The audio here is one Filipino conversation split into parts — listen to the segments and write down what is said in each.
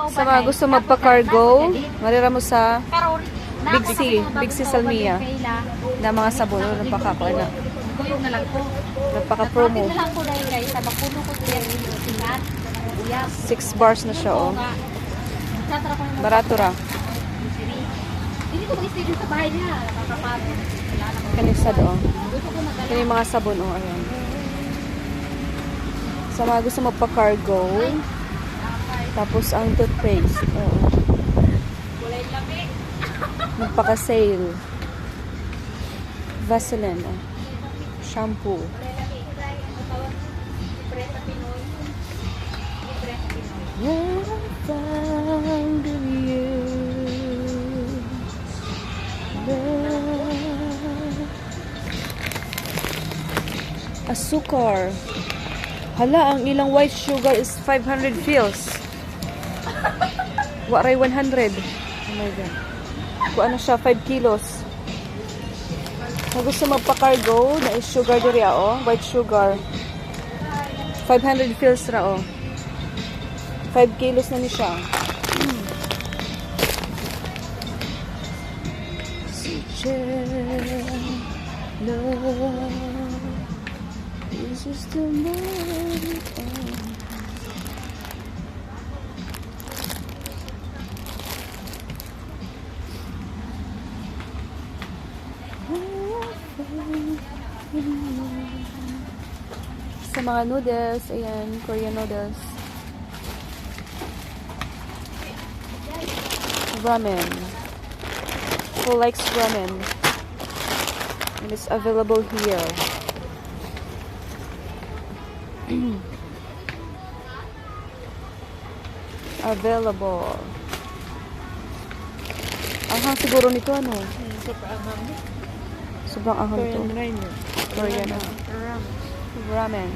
Sa mga gusto magpa-cargo, marira mo sa Big C Salmia na mga sabon. Napaka-ako na. Napaka-promo. 6 bars na siya, oh. Barato ra. Hindi ko mag-stay sa bahay niya. Nakakapagod. Kanisad, oh. Yan yung mga sabon, oh. Ayan. Sa mga gusto magpa-cargo, tapos ang toothpaste, oh. Magpaka-sale. Vaseline, oh. Shampoo. When I found you, asukar. Hala, ang ilang white sugar is 500 fils. Waray 100. Oh my God. Kung ano siya, 5 kilos. Kung gusto magpa-cargo, na is sugar diri, oh. White sugar. 500 fils ra, oh. 5 kilos na ni siya. No, this is the moment. Sa mga noodles, ayan, Korean noodles. Ramen. Who likes ramen? And it's available here. Available. Ahang siguro nito, ano? Sobrang ahang to. Korean ramen.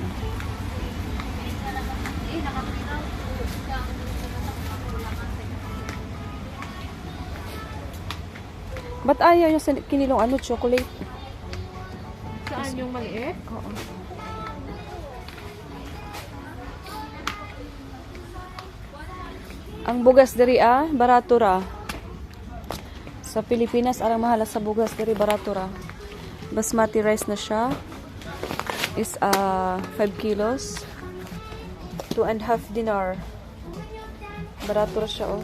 Ba't ayaw yung kinilong ano, chocolate? Saan yung maliit? Oo. Ang bugas diri, barato ra. Sa Pilipinas, arang mahal sa bugas diri, barato ra. Basmati rice na siya. Is 5 kilos. 2.5 dinar. Barato ra siya, oh.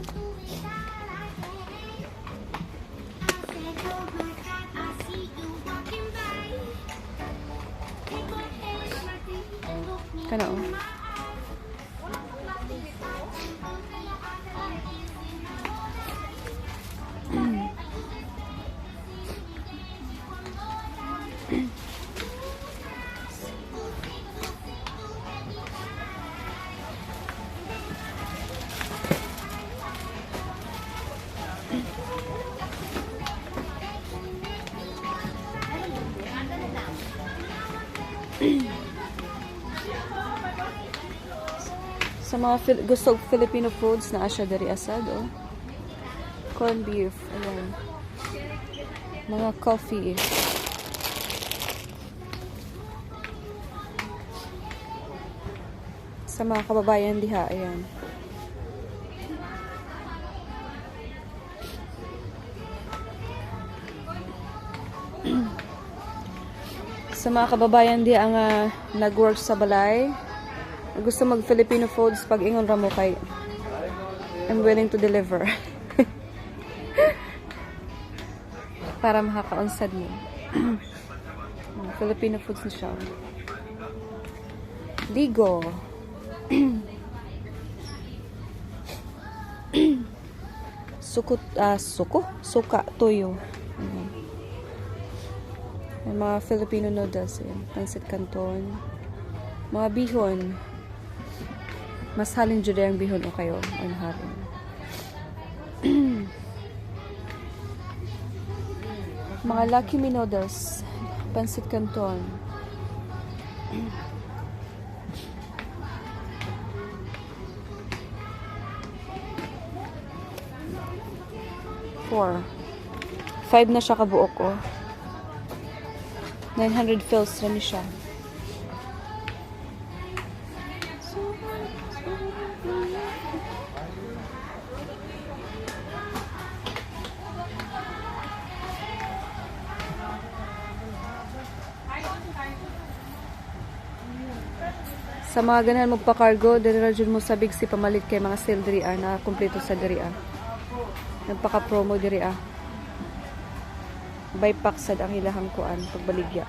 Kana, oh. Sa mga gusto Filipino foods na asya dari asad, oh. Corned beef, ayan. Mga coffee. Sa mga kababayan diha, ayan. Sa mga kababayan diha ang nag-work sa balay, gusto mag Filipino foods, pag ingon ra mo kay I'm willing to deliver. Para makakaunsad mo. Filipino foods na siya. Ligo. Suka, toyo. May mga Filipino noodles, pancit canton. Mga bihon. Mas halin jud ang bihon o kayo ang haron. Mga Lucky Me noodles, pancit canton. Four. 5 na siya kabuok, oh. 900 fils na siya. Sa mga ganahan magpa-cargo, diri ra jud mo sa Big C pamalit kay mga sale diri na kumpleto sa diri Nagpaka-promo diri Buy pack sad ang ilahang kuan pagbaligya.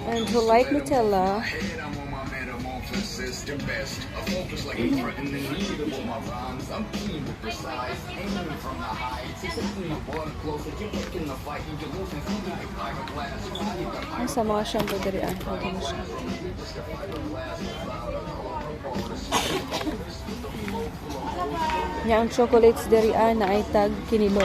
And who like Nutella? Ang sa mga shampoo diri Nya ang chocolates diri na ay tag kinilo.